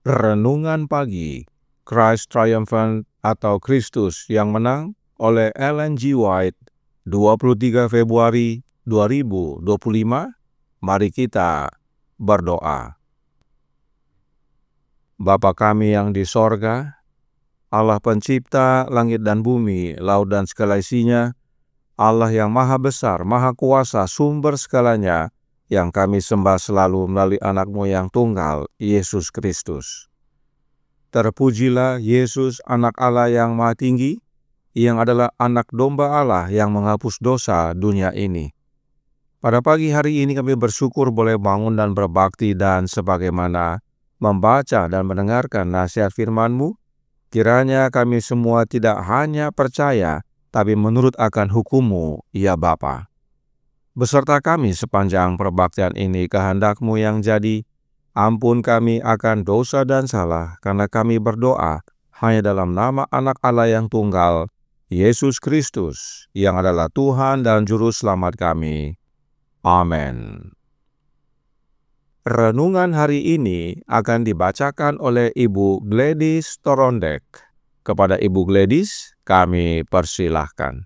Renungan Pagi, Christ Triumphant atau Kristus yang Menang oleh Ellen G. White, 23 Februari 2025. Mari kita berdoa. Bapa kami yang di sorga, Allah pencipta langit dan bumi, laut dan segala isinya, Allah yang maha besar, maha kuasa, sumber segalanya, yang kami sembah selalu melalui anak-Mu yang tunggal, Yesus Kristus. Terpujilah Yesus, anak Allah yang maha tinggi, yang adalah anak domba Allah yang menghapus dosa dunia ini. Pada pagi hari ini kami bersyukur boleh bangun dan berbakti, dan sebagaimana membaca dan mendengarkan nasihat firman-Mu, kiranya kami semua tidak hanya percaya, tapi menurut akan hukum-Mu, ya Bapa. Beserta kami sepanjang perbaktian ini, kehendak-Mu yang jadi. Ampun kami akan dosa dan salah, karena kami berdoa hanya dalam nama anak Allah yang tunggal, Yesus Kristus, yang adalah Tuhan dan Juru Selamat kami. Amin. Renungan hari ini akan dibacakan oleh Ibu Gladys Torondek. Kepada Ibu Gladys, kami persilahkan.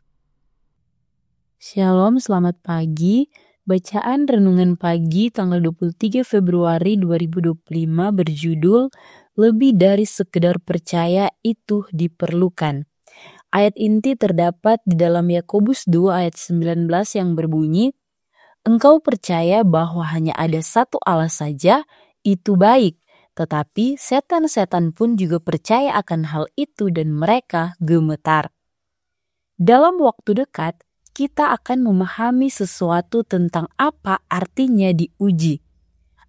Shalom, selamat pagi. Bacaan Renungan Pagi tanggal 23 Februari 2025 berjudul Lebih dari sekedar percaya itu diperlukan. Ayat inti terdapat di dalam Yakobus 2 ayat 19 yang berbunyi, Engkau percaya bahwa hanya ada satu Allah saja, itu baik. Tetapi setan-setan pun juga percaya akan hal itu dan mereka gemetar. Dalam waktu dekat, kita akan memahami sesuatu tentang apa artinya diuji.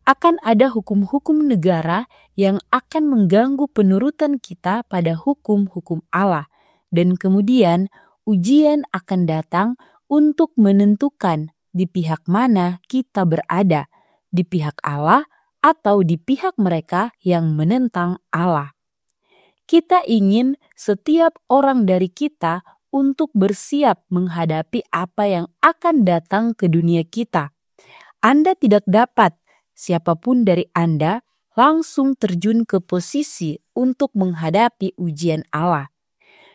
Akan ada hukum-hukum negara yang akan mengganggu penurutan kita pada hukum-hukum Allah. Dan kemudian ujian akan datang untuk menentukan di pihak mana kita berada, di pihak Allah atau di pihak mereka yang menentang Allah. Kita ingin setiap orang dari kita untuk bersiap menghadapi apa yang akan datang ke dunia kita. Anda tidak dapat, siapapun dari Anda, langsung terjun ke posisi untuk menghadapi ujian Allah.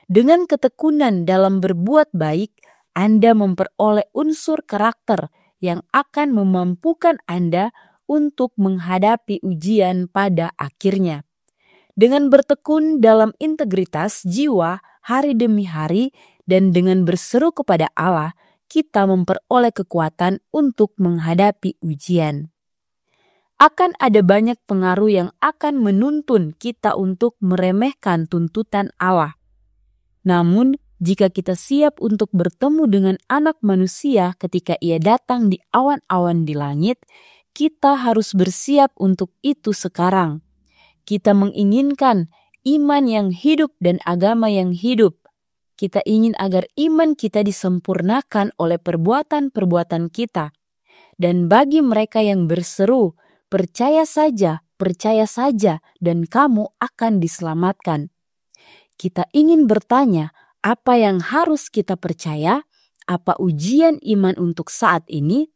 Dengan ketekunan dalam berbuat baik, Anda memperoleh unsur karakter yang akan memampukan Anda untuk menghadapi ujian pada akhirnya. Dengan bertekun dalam integritas jiwa hari demi hari dan dengan berseru kepada Allah, kita memperoleh kekuatan untuk menghadapi ujian. Akan ada banyak pengaruh yang akan menuntun kita untuk meremehkan tuntutan Allah. Namun, jika kita siap untuk bertemu dengan Anak Manusia ketika Ia datang di awan-awan di langit, kita harus bersiap untuk itu sekarang. Kita menginginkan iman yang hidup dan agama yang hidup. Kita ingin agar iman kita disempurnakan oleh perbuatan-perbuatan kita. Dan bagi mereka yang berseru, percaya saja, dan kamu akan diselamatkan. Kita ingin bertanya, apa yang harus kita percaya? Apa ujian iman untuk saat ini?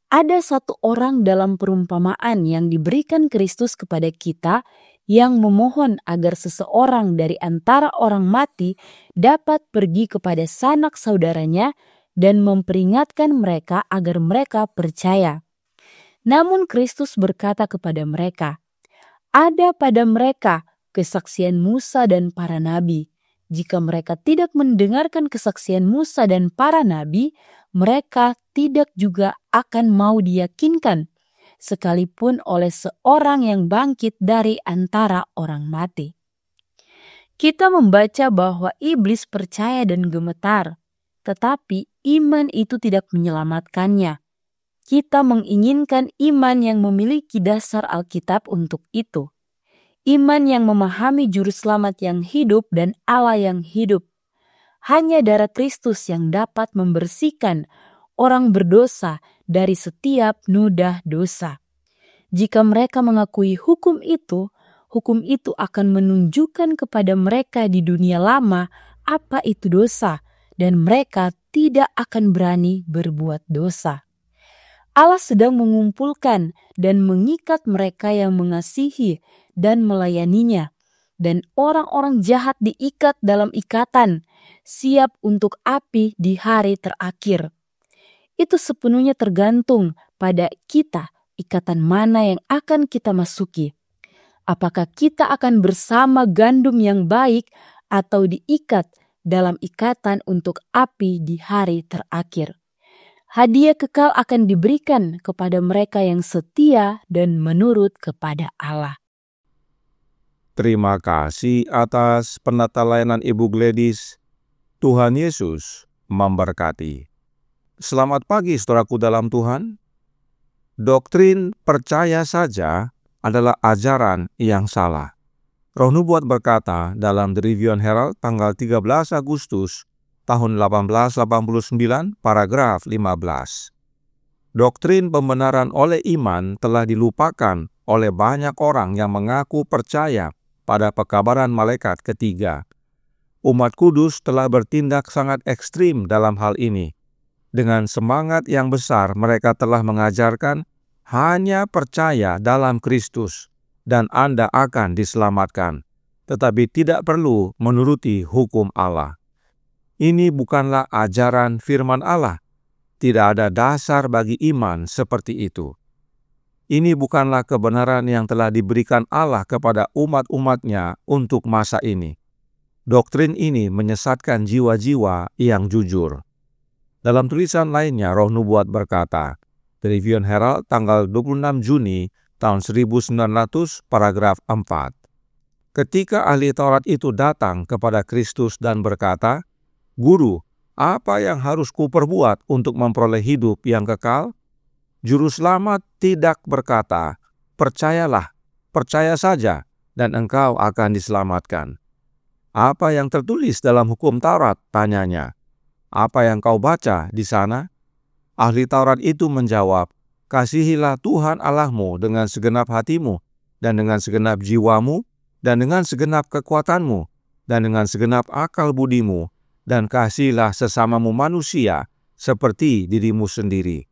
Ada satu orang dalam perumpamaan yang diberikan Kristus kepada kita yang memohon agar seseorang dari antara orang mati dapat pergi kepada sanak saudaranya dan memperingatkan mereka agar mereka percaya. Namun Kristus berkata kepada mereka, ada pada mereka kesaksian Musa dan para nabi. Jika mereka tidak mendengarkan kesaksian Musa dan para nabi, mereka tidak juga akan mau diyakinkan, sekalipun oleh seorang yang bangkit dari antara orang mati. Kita membaca bahwa iblis percaya dan gemetar, tetapi iman itu tidak menyelamatkannya. Kita menginginkan iman yang memiliki dasar Alkitab untuk itu. Iman yang memahami Juru Selamat yang hidup dan Allah yang hidup. Hanya darah Kristus yang dapat membersihkan orang berdosa dari setiap noda dosa. Jika mereka mengakui hukum itu akan menunjukkan kepada mereka di dunia lama apa itu dosa, dan mereka tidak akan berani berbuat dosa. Allah sedang mengumpulkan dan mengikat mereka yang mengasihi dan melayaninya. Dan orang-orang jahat diikat dalam ikatan, siap untuk api di hari terakhir. Itu sepenuhnya tergantung pada kita, ikatan mana yang akan kita masuki. Apakah kita akan bersama gandum yang baik atau diikat dalam ikatan untuk api di hari terakhir. Hadiah kekal akan diberikan kepada mereka yang setia dan menurut kepada Allah. Terima kasih atas penata layanan Ibu Gladys. Tuhan Yesus memberkati. Selamat pagi saudaraku dalam Tuhan. Doktrin percaya saja adalah ajaran yang salah. Roh Nubuat berkata dalam The Review and Herald tanggal 13 Agustus tahun 1889 paragraf 15. Doktrin pembenaran oleh iman telah dilupakan oleh banyak orang yang mengaku percaya pada pekabaran malaikat ketiga. Umat kudus telah bertindak sangat ekstrim dalam hal ini. Dengan semangat yang besar mereka telah mengajarkan hanya percaya dalam Kristus dan Anda akan diselamatkan, tetapi tidak perlu menuruti hukum Allah. Ini bukanlah ajaran firman Allah. Tidak ada dasar bagi iman seperti itu. Ini bukanlah kebenaran yang telah diberikan Allah kepada umat-umatnya untuk masa ini. Doktrin ini menyesatkan jiwa-jiwa yang jujur. Dalam tulisan lainnya, Roh Nubuat berkata, The Review and Herald tanggal 26 Juni tahun 1900 paragraf 4. Ketika ahli Taurat itu datang kepada Kristus dan berkata, Guru, apa yang harus kuperbuat untuk memperoleh hidup yang kekal? Juru selamat tidak berkata, percayalah, percaya saja, dan engkau akan diselamatkan. Apa yang tertulis dalam hukum Taurat? Tanyanya. Apa yang kau baca di sana? Ahli Taurat itu menjawab, kasihilah Tuhan Allahmu dengan segenap hatimu, dan dengan segenap jiwamu, dan dengan segenap kekuatanmu, dan dengan segenap akal budimu, dan kasihilah sesamamu manusia seperti dirimu sendiri.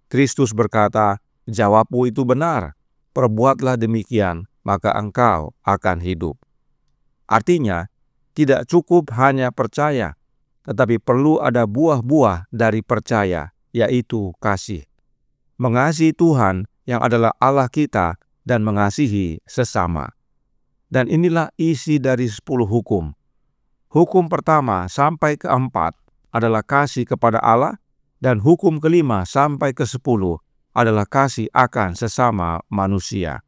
Kristus berkata, jawabmu itu benar, perbuatlah demikian, maka engkau akan hidup. Artinya, tidak cukup hanya percaya, tetapi perlu ada buah-buah dari percaya, yaitu kasih. Mengasihi Tuhan yang adalah Allah kita dan mengasihi sesama. Dan inilah isi dari 10 hukum. Hukum pertama sampai ke-4 adalah kasih kepada Allah, dan hukum ke-5 sampai ke-10 adalah kasih akan sesama manusia.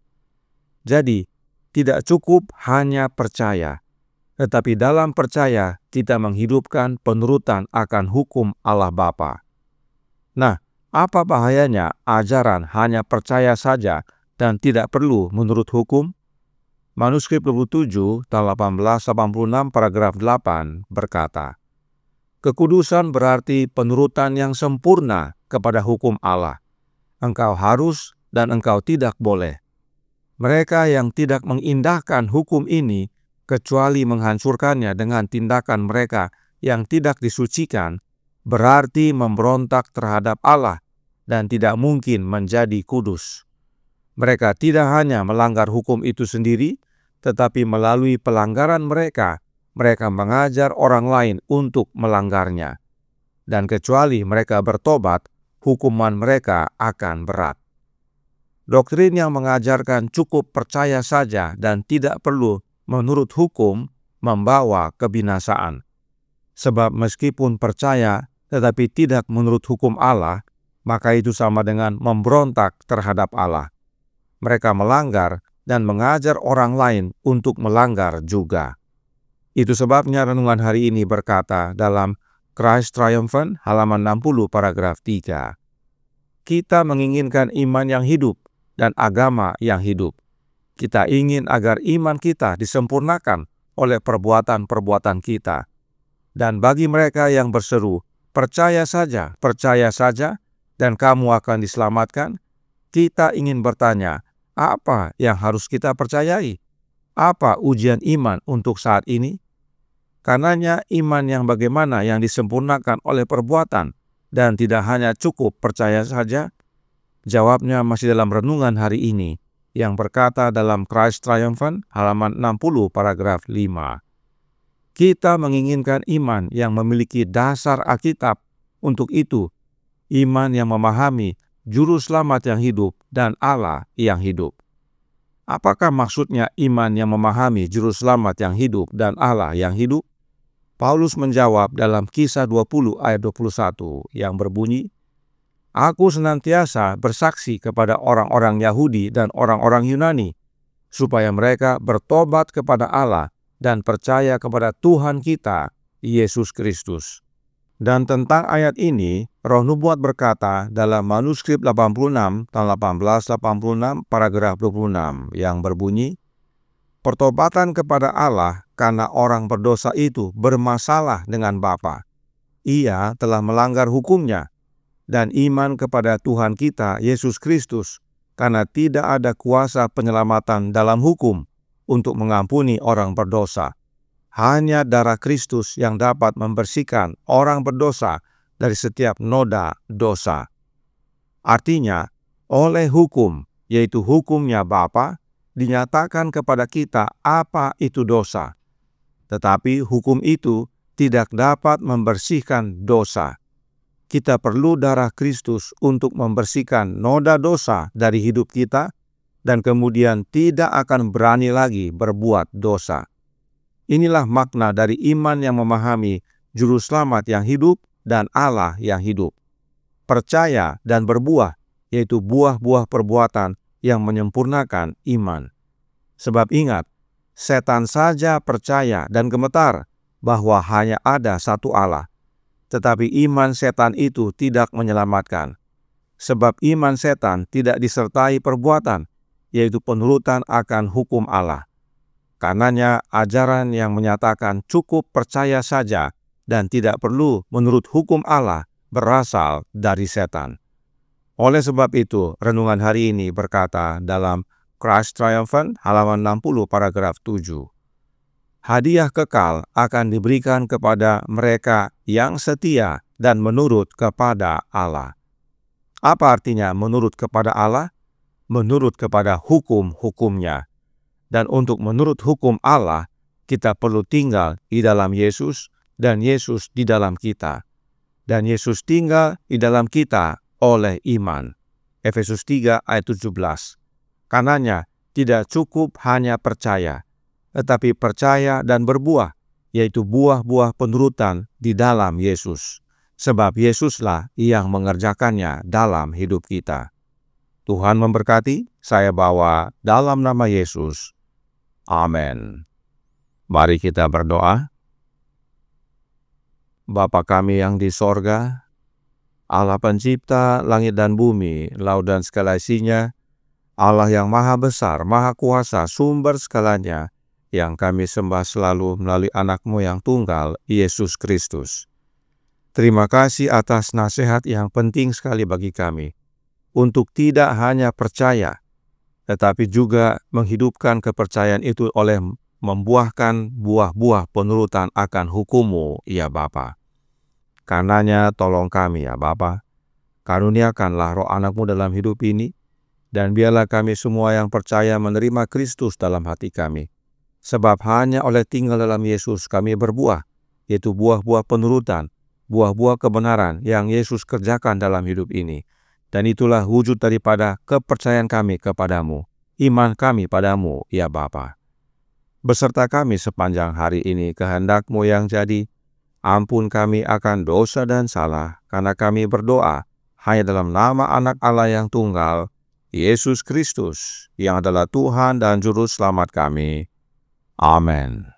Jadi, tidak cukup hanya percaya, tetapi dalam percaya kita menghidupkan penurutan akan hukum Allah Bapa. Nah, apa bahayanya ajaran hanya percaya saja dan tidak perlu menurut hukum? Manuskrip 27 tahun 1886 paragraf 8 berkata, kekudusan berarti penurutan yang sempurna kepada hukum Allah. Engkau harus dan engkau tidak boleh. Mereka yang tidak mengindahkan hukum ini kecuali menghancurkannya dengan tindakan mereka yang tidak disucikan, berarti memberontak terhadap Allah dan tidak mungkin menjadi kudus. Mereka tidak hanya melanggar hukum itu sendiri, tetapi melalui pelanggaran mereka mengajar orang lain untuk melanggarnya. Dan kecuali mereka bertobat, hukuman mereka akan berat. Doktrin yang mengajarkan cukup percaya saja dan tidak perlu menurut hukum membawa kebinasaan. Sebab meskipun percaya tetapi tidak menurut hukum Allah, maka itu sama dengan memberontak terhadap Allah. Mereka melanggar dan mengajar orang lain untuk melanggar juga. Itu sebabnya renungan hari ini berkata dalam Christ Triumphant halaman 60 paragraf 3. Kita menginginkan iman yang hidup dan agama yang hidup. Kita ingin agar iman kita disempurnakan oleh perbuatan-perbuatan kita. Dan bagi mereka yang berseru, percaya saja, dan kamu akan diselamatkan, kita ingin bertanya, apa yang harus kita percayai? Apa ujian iman untuk saat ini? Karenanya iman yang bagaimana yang disempurnakan oleh perbuatan dan tidak hanya cukup percaya saja? Jawabnya masih dalam renungan hari ini, yang berkata dalam Christ Triumphant, halaman 60, paragraf 5. Kita menginginkan iman yang memiliki dasar Alkitab. Untuk itu, iman yang memahami Juru Selamat yang hidup dan Allah yang hidup. Apakah maksudnya iman yang memahami Juru Selamat yang hidup dan Allah yang hidup? Paulus menjawab dalam Kisah 20 ayat 21 yang berbunyi, "Aku senantiasa bersaksi kepada orang-orang Yahudi dan orang-orang Yunani, supaya mereka bertobat kepada Allah dan percaya kepada Tuhan kita, Yesus Kristus." Dan tentang ayat ini, Roh Nubuat berkata dalam manuskrip 86 tahun 1886 paragraf 26 yang berbunyi, "Pertobatan kepada Allah karena orang berdosa itu bermasalah dengan Bapa. Ia telah melanggar hukumnya, dan iman kepada Tuhan kita, Yesus Kristus, karena tidak ada kuasa penyelamatan dalam hukum untuk mengampuni orang berdosa. Hanya darah Kristus yang dapat membersihkan orang berdosa dari setiap noda dosa." Artinya, oleh hukum, yaitu hukumnya Bapa, dinyatakan kepada kita apa itu dosa. Tetapi hukum itu tidak dapat membersihkan dosa. Kita perlu darah Kristus untuk membersihkan noda dosa dari hidup kita, dan kemudian tidak akan berani lagi berbuat dosa. Inilah makna dari iman yang memahami Juru Selamat yang hidup dan Allah yang hidup. Percaya dan berbuah, yaitu buah-buah perbuatan yang menyempurnakan iman. Sebab ingat, setan saja percaya dan gemetar bahwa hanya ada satu Allah. Tetapi iman setan itu tidak menyelamatkan. Sebab iman setan tidak disertai perbuatan, yaitu penurutan akan hukum Allah. Karenanya ajaran yang menyatakan cukup percaya saja dan tidak perlu menurut hukum Allah berasal dari setan. Oleh sebab itu, renungan hari ini berkata dalam Christ Triumphant, halaman 60, paragraf 7. Hadiah kekal akan diberikan kepada mereka yang setia dan menurut kepada Allah. Apa artinya menurut kepada Allah? Menurut kepada hukum-hukumnya. Dan untuk menurut hukum Allah, kita perlu tinggal di dalam Yesus dan Yesus di dalam kita. Dan Yesus tinggal di dalam kita oleh iman. Efesus 3 ayat 17. Karenanya tidak cukup hanya percaya, tetapi percaya dan berbuah, yaitu buah-buah penurutan di dalam Yesus. Sebab Yesuslah yang mengerjakannya dalam hidup kita. Tuhan memberkati, saya bawa dalam nama Yesus. Amin. Mari kita berdoa. Bapa kami yang di sorga, Allah pencipta langit dan bumi, laut dan segala isinya, Allah yang maha besar, maha kuasa, sumber segalanya, yang kami sembah selalu melalui anak-Mu yang tunggal, Yesus Kristus. Terima kasih atas nasihat yang penting sekali bagi kami, untuk tidak hanya percaya, tetapi juga menghidupkan kepercayaan itu oleh membuahkan buah-buah penurutan akan hukum-Mu, ya Bapa. Karenanya tolong kami, ya Bapa, karuniakanlah roh anak-Mu dalam hidup ini, dan biarlah kami semua yang percaya menerima Kristus dalam hati kami. Sebab hanya oleh tinggal dalam Yesus kami berbuah, yaitu buah-buah penurutan, buah-buah kebenaran yang Yesus kerjakan dalam hidup ini. Dan itulah wujud daripada kepercayaan kami kepadamu, iman kami padamu, ya Bapa. Beserta kami sepanjang hari ini kehendak-Mu yang jadi, ampun kami akan dosa dan salah, karena kami berdoa hanya dalam nama Anak Allah yang tunggal, Yesus Kristus, yang adalah Tuhan dan Juru Selamat kami. Amin.